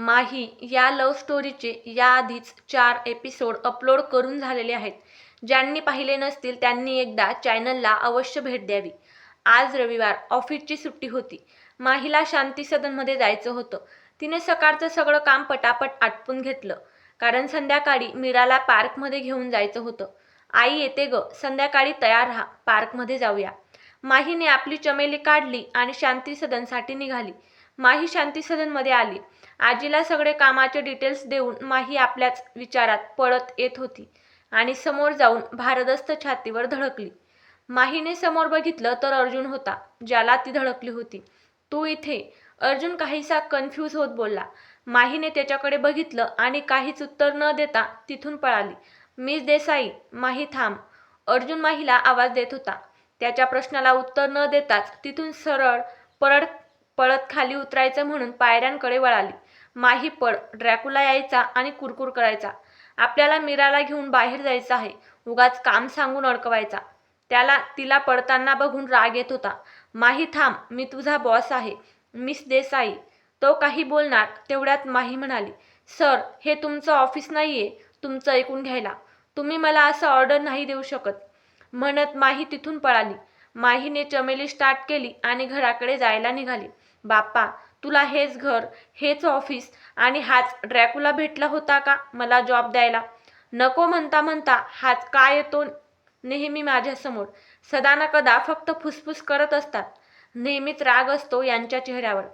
माही या लव्ह स्टोरीचे याआधीच 4 episode upload करून झालेले आहेत. ज्यांनी पाहिले नसतील त्यांनी एकदा चॅनलला अवश्य भेट द्यावी. आज रविवार, ऑफिसची सुट्टी होती. माहीला शांती सदनमध्ये जायचं होतं. तिने सकाळचं सगळं काम पटापट आटपून घेतलं, कारण संध्याकाळी मीराला पार्कमध्ये घेऊन जायचं होतं. आई येते ग, संध्याकाळी तयार राहा, पार्कमध्ये जाऊया. माहीने आपली चमेली काढली आणि शांती सदनसाठी निघाली. माही शांती सदनमध्ये आली. आजीला सगळे कामाचे डिटेल्स देऊन माही आपल्याच विचारात पळत येत होती आणि समोर जाऊन भारदस्त छातीवर धडकली. माहीने समोर बघितलं तर अर्जुन होता, ज्याला ती धडकली होती. तू इथे? अर्जुन काहीसा कन्फ्यूज होत बोलला. माहीने त्याच्याकडे बघितलं आणि काहीच उत्तर न देता तिथून पळाली. मिस देसाई, माही थांब. अर्जुन माहीला आवाज देत होता. त्याच्या प्रश्नाला उत्तर न देताच तिथून सरळ पळत खाली उतरायचं म्हणून पायऱ्यांकडे वळाली. माही पळ, ड्रॅकुला यायचा आणि कुरकुर करायचा. आपल्याला मीराला घेऊन बाहेर जायचं आहे, उगाच काम सांगून अडकवायचा. तिला पळताना बघून राग येत होता. माही थांब, मी तुझा बॉस आहे, मिस देसाई. तो काही बोलणार तेवढ्यात माही म्हणाली, सर, हे तुमचं ऑफिस नाहीये तुमचं ऐकून घ्यायला. तुम्ही मला असं ऑर्डर नाही देऊ शकत. म्हणत माही तिथून पळाली. माहीने चमेली स्टार्ट केली आणि घराकडे जायला निघाली. बाप्पा, तुला हेच घर, हेच ऑफिस आणि हाच ड्रॅकुला भेटला होता का मला जॉब द्यायला? नको म्हणता म्हणता हाच काय येतो नेहमी माझ्यासमोर. सदा न कदा फक्त फुसफुस करत असतात. नेहमीच राग असतो यांच्या चेहऱ्यावर.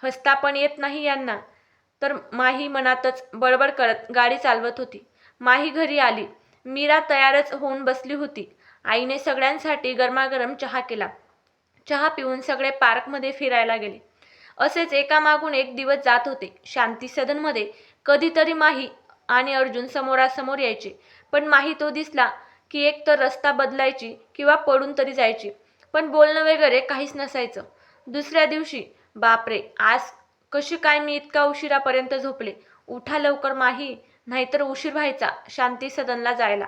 हसता पण येत नाही यांना. तर माही मनातच बडबड करत गाडी चालवत होती. माही घरी आली. मीरा तयारच होऊन बसली होती. आईने सगळ्यांसाठी गरमागरम चहा केला. चहा पिऊन सगळे पार्कमध्ये फिरायला गेले. असेच एकामागून एक दिवस जात होते. शांती सदनमध्ये कधीतरी माही आणि अर्जुन समोरासमोर यायचे, पण माही तो दिसला की एक तर रस्ता बदलायची किंवा पडून तरी जायची, पण बोलणं वगैरे काहीच नसायचं. दुसऱ्या दिवशी, बापरे, आज कशी काय मी इतका उशिरापर्यंत झोपले. उठा लवकर माही, नाहीतर उशीर व्हायचा शांती सदनला जायला.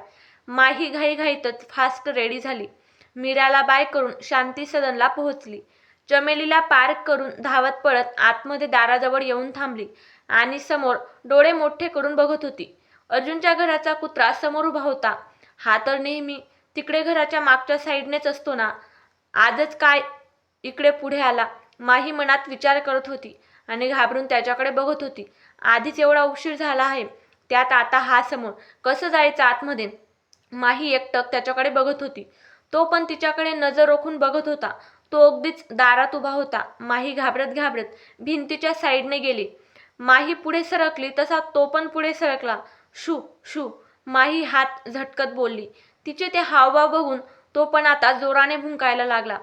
माही घाईघाईतच फास्ट रेडी झाली. मीराला बाय करून शांती सदनला पोहोचली. चमेलीला पार्क करून धावत पळत आतमध्ये दाराजवळ येऊन थांबली आणि समोर डोळे मोठे करून बघत होती. अर्जुनच्या घराचा कुत्रा समोर उभा होता. हा तर नेहमी तिकडे घराच्या मागच्या साईडनेच असतो ना, आजच काय इकडे पुढे आला? माही मनात विचार करत होती आणि घाबरून त्याच्याकडे बघत होती. आधीच एवढा उशीर झाला आहे, त्यात आता हा समोर. कसं जायचं आतमध्ये? माही एकटक त्याच्याकडे बघत होती. तो पण तिच्याकडे नजर रोखून बघत होता. तो अगदीच दारात उभा होता. माही घाबरत घाबरत भिंतीच्या साईडने गेली. माही पुढे सरकली तसा तो पण पुढे सरकला. शू शू, माही हात झटकत बोलली. तिचे ते हावभाव बघून तो पण आता जोराने भुंकायला लागला.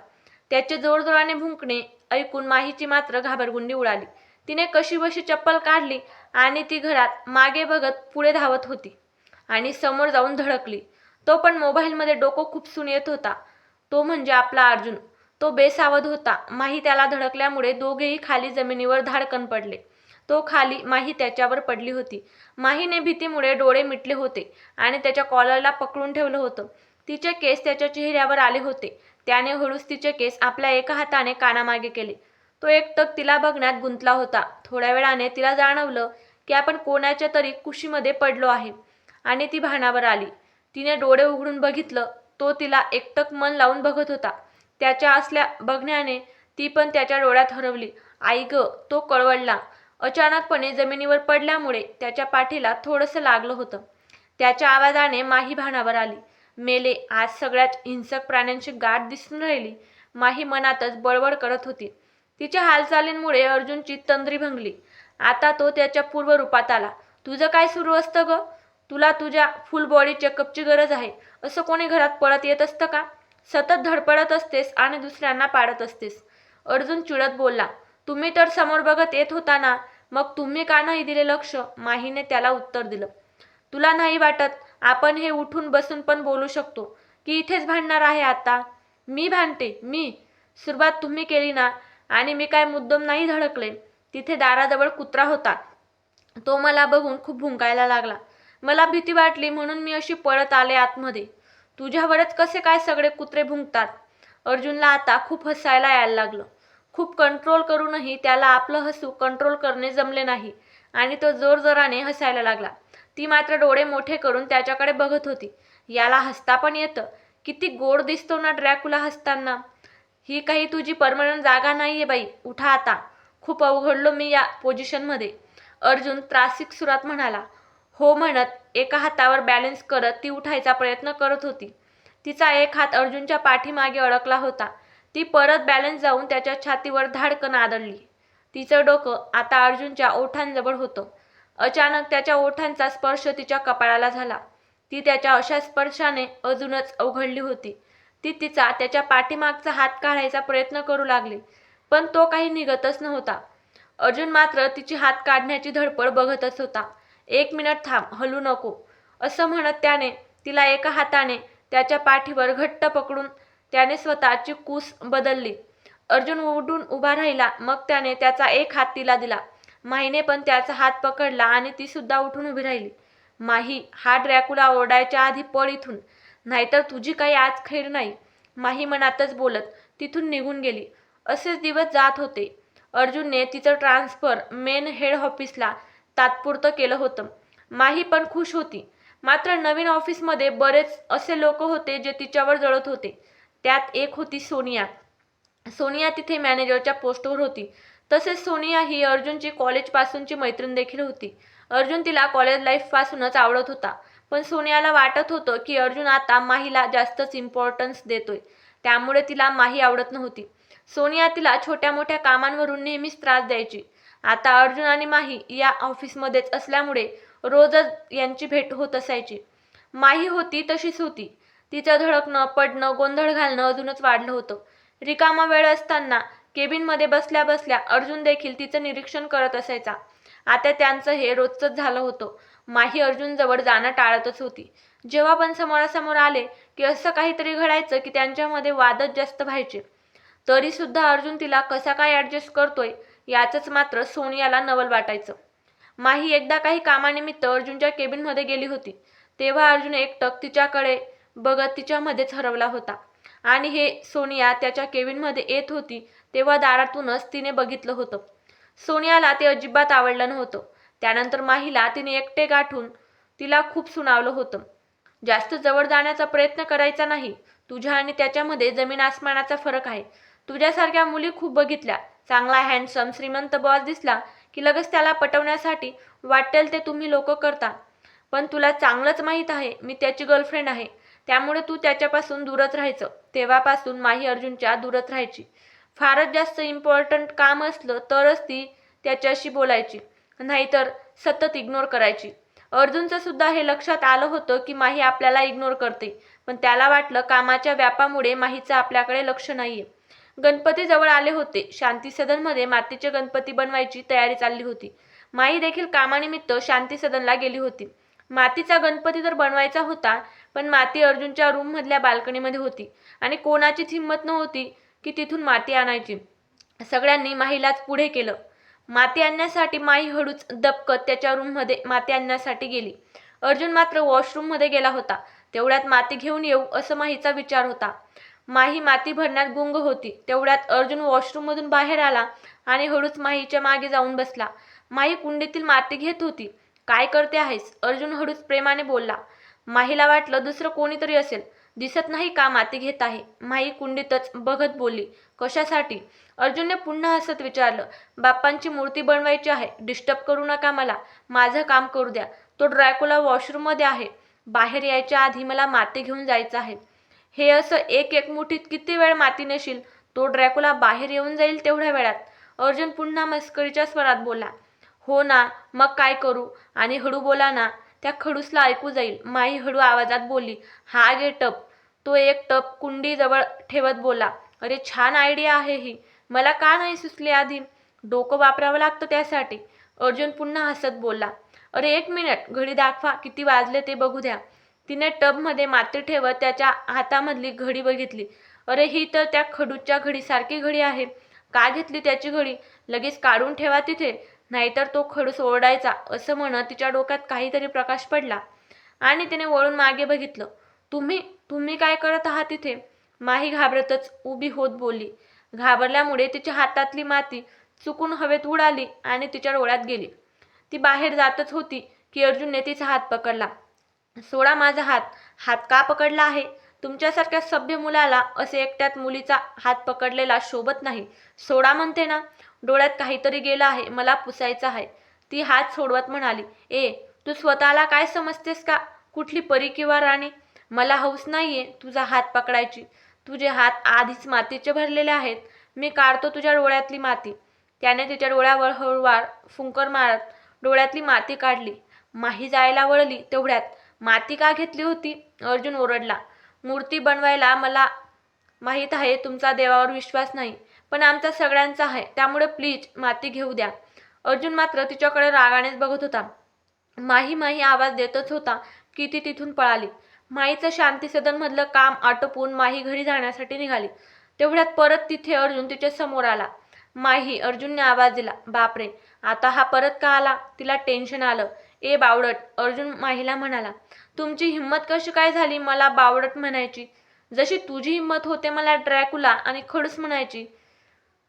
त्याचे जोरजोराने भुंकणे ऐकून माहीची मात्र घाबरगुंडी उडाली. तिने कशीबशी चप्पल काढली आणि ती घरात मागे बघत पुढे धावत होती आणि समोर जाऊन धडकली. तो पण मोबाईलमध्ये डोकं खुपसून येत होता. तो म्हणजे आपला अर्जुन. तो बेसावध होता. माही त्याला धडकल्यामुळे दोघेही खाली जमिनीवर धाडकन पडले. तो खाली, माही त्याच्यावर पडली होती. माहीने भीतीमुळे डोळे मिटले होते आणि त्याच्या कॉलरला पकडून ठेवलं होतं. तिचे केस त्याच्या चेहऱ्यावर आले होते. त्याने हळूच तिचे केस आपल्या एका हाताने कानामागे केले. तो एकटक तिला बघण्यात गुंतला होता. थोड्या वेळाने तिला जाणवलं की आपण कोणाच्या तरी कुशीमध्ये पडलो आहे आणि ती भानावर आली. तिने डोळे उघडून बघितलं. तो तिला एकटक मन लावून बघत होता. त्याच्या असल्या बघण्याने ती पण त्याच्या डोळ्यात हरवली. आई ग, तो कळवळला. अचानकपणे जमिनीवर पडल्यामुळे त्याच्या पाठीला थोडंसं लागलं होतं. त्याच्या आवाजाने माही भानावर आली. मेले, आज सगळ्याच हिंसक प्राण्यांची गाठ दिसून राहिली. माही मनातच बडबड करत होती. तिच्या हालचालींमुळे अर्जुनची तंद्री भंगली. आता तो त्याच्या पूर्व रूपात आला. तुझं काय सुरू असतं ग? तुला तुझ्या फुल बॉडी चेकअपची गरज आहे. असं कोणी घरात पळत येत असतं का? सतत धडपडत असतेस आणि दुसऱ्यांना पाडत असतेस. अर्जुन चिडत बोलला. तुम्ही तर समोर बघत येत होता ना, मग तुम्ही का नाही दिले लक्ष? माहीने त्याला उत्तर दिलं. तुला नाही वाटत आपण हे उठून बसून पण बोलू शकतो की इथेच भांडणार आहे आता? मी भांडते? मी? सुरुवात तुम्ही केली ना, आणि मी काय मुद्दाम नाही धडकले. तिथे दाराजवळ कुत्रा होता. तो मला बघून खूप भुंकायला लागला. मला भीती वाटली म्हणून मी अशी पळत आले आतमध्ये. तुझ्यावरच कसे काय सगळे कुत्रे भुंकतात? अर्जुनला आता खूप हसायला यायला लागलं. खूप कंट्रोल करूनही त्याला आपलं हसू कंट्रोल करणे जमले नाही आणि तो जोरजोराने हसायला लागला. ती मात्र डोळे मोठे करून त्याच्याकडे बघत होती. याला हसता पण येतं. किती गोड दिसतो ना ड्रॅकुला हसताना. ही काही तुझी परमनंट जागा नाहीये बाई, उठा आता. खूप अवघडलो मी या पोझिशनमध्ये, अर्जुन त्रासिक सुरात म्हणाला. हो म्हणत एका हातावर बॅलन्स करत ती उठायचा प्रयत्न करत होती. तिचा एक हात अर्जुनच्या पाठीमागे अडकला होता. ती परत बॅलन्स जाऊन त्याच्या छातीवर धाडकन आदळली. तिचं डोकं आता अर्जुनच्या ओठांजवळ होतं. अचानक त्याच्या ओठांचा स्पर्श तिच्या कपाळाला झाला. ती त्याच्या अशा स्पर्शाने अजूनच अवघडली होती. ती तिचा त्याच्या पाठीमागचा हात काढायचा प्रयत्न करू लागली, पण तो काही निघतच नव्हता. अर्जुन मात्र तिची हात काढण्याची धडपड बघतच होता. 1 मिनिट थांब, हलू नको, असं म्हणत त्याने तिला एका हाताने त्याच्या पाठीवर घट्ट पकडून त्याने स्वतःची कूस बदलली. अर्जुन उठून उभा राहिला. मग त्याने त्याचा एक हात तिला दिला. माहीने पण त्याचा हात पकडला आणि ती सुद्धा उठून उभी राहिली. माही, हा ड्रॅकुला ओरडायच्या आधी पळ इथून, नाहीतर तुझी काही आज खैर नाही, माही मनातच बोलत तिथून निघून गेली. असेच दिवस जात होते. अर्जुनने तिचं ट्रान्सफर मेन हेड ऑफिसला तात्पुरतं केलं होतं. माही पण खुश होती. मात्र नवीन ऑफिसमध्ये बरेच असे लोक होते जे तिच्यावर जळत होते. त्यात एक होती सोनिया. सोनिया तिथे मॅनेजरच्या पोस्टवर होती. तसेच सोनिया ही अर्जुनची कॉलेजपासूनची मैत्रीण देखील होती. अर्जुन तिला कॉलेज लाईफपासूनच आवडत होता, पण सोनियाला वाटत होतं की अर्जुन आता माहीला जास्तच इम्पॉर्टन्स देतोय, त्यामुळे तिला माही आवडत नव्हती. सोनिया तिला छोट्या मोठ्या कामांवरून नेहमीच त्रास द्यायची. आता अर्जुन आणि माही या ऑफिसमध्येच असल्यामुळे रोजच यांची भेट होत असायची. माही होती तशीच होती. तिचं धडकणं, पडणं, गोंधळ घालणं अजूनच वाढलं होतं. रिकामा वेळ असताना केबिनमध्ये बसल्या बसल्या अर्जुन देखील तिचं निरीक्षण करत असायचा. आता त्यांचं हे रोजचंच झालं होतं. माही अर्जुनजवळ जाणं टाळतच होती. जेव्हा पण समोरासमोर आले की असं काहीतरी घडायचं की त्यांच्यामध्ये वादच जास्त व्हायचे. तरी सुद्धा अर्जुन तिला कसा काय ॲडजस्ट करतोय याचंच मात्र सोनियाला नवल वाटायचं. माही एकदा काही कामानिमित्त अर्जुनच्या केबिनमध्ये गेली होती. तेव्हा अर्जुन एकटक तिच्याकडे बघत तिच्यामध्येच हरवला होता. आणि हे सोनिया त्याच्या केबिनमध्ये येत होती तेव्हा दारातूनच तिने बघितलं होतं. सोनियाला ते अजिबात आवडलं नव्हतं. त्यानंतर माहीला तिने एकटे गाठून तिला खूप सुनावलं होतं. जास्त जवळ जाण्याचा प्रयत्न करायचा नाही. तुझ्या आणि त्याच्यामध्ये जमीन आसमानाचा फरक आहे. तुझ्यासारख्या मुली खूप बघितल्या. चांगला हँडसम श्रीमंत बॉस दिसला की लगेच त्याला पटवण्यासाठी वाटेल ते तुम्ही लोक करता. पण तुला चांगलंच माहीत आहे मी त्याची गर्लफ्रेंड आहे, त्यामुळे तू त्याच्यापासून दूरच राहायचं. तेव्हापासून माही अर्जुनच्या दूरच राहायची. फारच जास्त इम्पॉर्टंट काम असलं तरच ती त्याच्याशी बोलायची, नाहीतर सतत इग्नोर करायची. अर्जुनचं सुद्धा हे लक्षात आलं होतं की माही आपल्याला इग्नोर करते, पण त्याला वाटलं कामाच्या व्यापामुळे माहीचं आपल्याकडे लक्ष नाहीये. गणपती जवळ आले होते. शांती सदनमध्ये मातीचे गणपती बनवायची तयारी चालली होती. माई देखील कामानिमित्त शांती सदनला गेली होती. मातीचा गणपती तर बनवायचा होता, पण माती अर्जुनच्या रूममधल्या बाल्कनीमध्ये होती आणि कोणाचीच हिंमत नव्हती की तिथून माती आणायची. सगळ्यांनी माहीलाच पुढे केलं. माती आणण्यासाठी माही हळूच दबकत त्याच्या रूममध्ये माती आणण्यासाठी गेली. अर्जुन मात्र वॉशरूममध्ये गेला होता. तेवढ्यात माती घेऊन येऊ असं माहीचा विचार होता. माही माती भरण्यात गुंग होती. तेवढ्यात अर्जुन वॉशरूममधून बाहेर आला आणि हळूच माहीच्या मागे जाऊन बसला. माही कुंडीतील माती घेत होती. काय करते आहेस? अर्जुन हळूच प्रेमाने बोलला. माहीला वाटलं दुसरं कोणीतरी असेल. दिसत नाही का माती घेत आहे? माही कुंडीतच बघत बोलली. कशासाठी? अर्जुनने पुन्हा हसत विचारलं. बाप्पांची मूर्ती बनवायची आहे. डिस्टर्ब करू नका मला. माझं काम करू द्या. तो ड्रॅकुला वॉशरूममध्ये आहे. बाहेर यायच्या आधी मला माती घेऊन जायचं आहे. हे असं एक एक मुठीत किती वेळ माती नेशील? तो ड्रॅकुला बाहेर येऊन जाईल तेवढ्या वेळात. अर्जुन पुन्हा मस्करीच्या स्वरात बोलला. हो ना, मग काय करू? आणि हळू बोला ना, त्या खडूसला ऐकू जाईल. माही हळू आवाजात बोलली. हा घे टप. तो एक टप कुंडीजवळ ठेवत बोलला. अरे छान आयडिया आहे ही. मला का नाही सुचली आधी? डोकं वापरावं लागतं त्यासाठी. अर्जुन पुन्हा हसत बोलला. अरे 1 मिनिट, घडी दाखवा, किती वाजले ते बघू द्या. तिने टबमध्ये माती ठेवत त्याच्या हातामधली घडी बघितली. अरे ही तर त्या खडूच्या घडीसारखी घडी आहे. का घेतली त्याची घडी? लगेच काढून ठेवा तिथे, नाहीतर तो खडूस ओरडायचा, असं म्हणत तिच्या डोक्यात काहीतरी प्रकाश पडला आणि तिने वळून मागे बघितलं. तुम्ही तुम्ही काय करत आहात तिथे? माही घाबरतच उभी होत बोलली. घाबरल्यामुळे तिच्या हातातली माती चुकून हवेत उडाली आणि तिच्या डोळ्यात गेली. ती बाहेर जातच होती की अर्जुनने तिचा हात पकडला. सोडा माझा हात. हात का पकडला आहे? तुमच्यासारख्या सभ्य मुलाला असे एकट्यात मुलीचा हात पकडलेला शोभत नाही. सोडा म्हणते ना. डोळ्यात काहीतरी गेलं आहे, मला पुसायचं आहे. ती हात सोडवत म्हणाली, तू स्वतःला काय समजतेस का? कुठली परी किंवा राणी? मला हौस नाहीये तुझा हात पकडायची. तुझे हात आधीच मातीचे भरलेले आहेत. मी काढतो तुझ्या डोळ्यातली माती. त्याने तिच्या डोळ्यावर हळूवार फुंकर मारत डोळ्यातली माती काढली. माही जायला वळली तेवढ्यात, माती का घेतली होती? अर्जुन ओरडला. मूर्ती बनवायला. मला माहीत आहे तुमचा देवावर विश्वास नाही, पण आमचा सगळ्यांचा आहे, त्यामुळे प्लीज माती घेऊ द्या. अर्जुन मात्र तिच्याकडे रागानेच बघत होता. माही माही आवाज देतच होता की ती तिथून पळाली. माईचं शांती सदनमधलं काम आटोपून माही घरी जाण्यासाठी निघाली. तेवढ्यात परत तिथे अर्जुन तिच्या समोर आला. माही, अर्जुनने आवाज दिला. बापरे, आता हा परत का आला? तिला टेन्शन आलं. बावळट, अर्जुन माहीला म्हणाला. तुमची हिंमत कशी काय झाली मला बावळट म्हणायची? जशी तुझी हिंमत होते मला ड्रॅकुला आणि खडूस म्हणायची.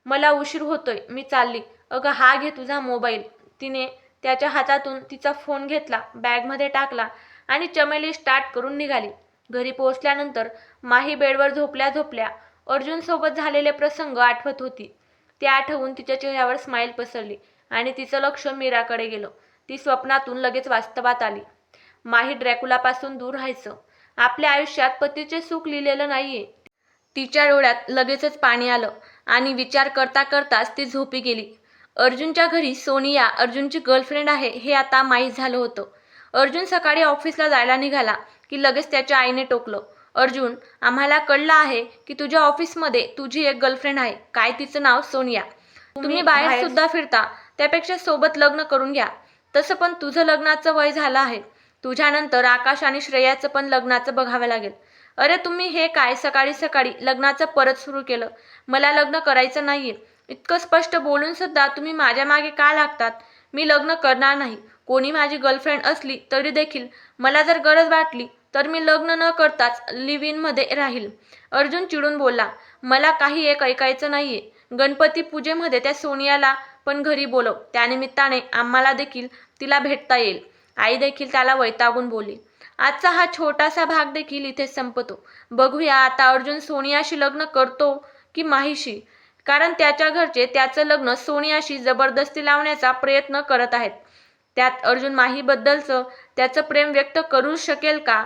मला उशीर होतोय, मी चालली. अगं हा घे तुझा मोबाईल. तिने त्याच्या हातातून तिचा फोन घेतला, बॅगमध्ये टाकला आणि चमेली स्टार्ट करून निघाली. घरी पोहोचल्यानंतर माही बेडवर झोपल्या झोपल्या अर्जुन सोबत झालेले प्रसंग आठवत होती. ते आठवून तिच्या चेहऱ्यावर स्माईल पसरली आणि तिचं लक्ष मीराकडे गेलं. ती स्वप्नातून लगेच वास्तवात आली. माही ड्रॅकुलापासून दूर राहायचं. आपल्या आयुष्यात पतीचे सुख लिहिलेलं नाहीये. तिच्या डोळ्यात लगेचच पाणी आलं आणि विचार करता करताच ती झोपी गेली. अर्जुनच्या घरी सोनिया अर्जुनची गर्लफ्रेंड आहे हे आता माहीत झालं होतं. अर्जुन सकाळी ऑफिसला जायला निघाला की लगेच त्याच्या आईने टोकलं. अर्जुन, आम्हाला कळलं आहे की तुझ्या ऑफिसमध्ये तुझी एक गर्लफ्रेंड आहे. काय तिचं नाव? सोनिया. तुम्ही बाहेर सुद्धा फिरता, त्यापेक्षा सोबत लग्न करून घ्या. तसं पण तुझं लग्नाचं वय झालं आहे. तुझ्यानंतर आकाश आणि श्रेयाचं पण लग्नाचं बघावं लागेल. अरे तुम्ही हे काय सकाळी सकाळी लग्नाचं परत सुरू केलं? मला लग्न करायचं नाहीये. इतकं स्पष्ट बोलून सुद्धा तुम्ही माझ्या मागे का लागतात? मी लग्न करणार नाही. कोणी माझी गर्लफ्रेंड असली तरी देखील मला जर गरज वाटली तर मी लग्न न करताच लिव्ह इन मध्ये राहील. अर्जुन चिडून बोलला. मला काही एक ऐकायचं नाहीये. गणपती पूजेमध्ये त्या सोनियाला पण घरी बोलव. त्यानिमित्ताने आम्हाला देखील तिला भेटता येईल. आई देखील त्याला वैतागून बोलली. आजचा हा छोटासा भाग देखील इथे संपतो. बघूया आता अर्जुन सोनियाशी लग्न करतो की माहीशी, कारण त्याच्या घरचे त्याचं लग्न सोनियाशी जबरदस्ती लावण्याचा प्रयत्न करत आहेत. त्यात अर्जुन माहीबद्दलचं त्याचं प्रेम व्यक्त करू शकेल का?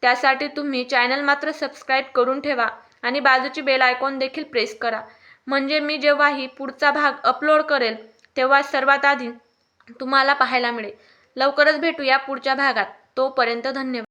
त्यासाठी तुम्ही चॅनल मात्र सबस्क्राईब करून ठेवा आणि बाजूची बेल आयकॉन देखील प्रेस करा, म्हणजे मी जेव्हाही पुढचा भाग अपलोड करेल तेव्हा सर्वात आधी तुम्हाला पाहायला मिळेल. लवकरच भेटूया पुढच्या भागात. तोपर्यंत धन्यवाद.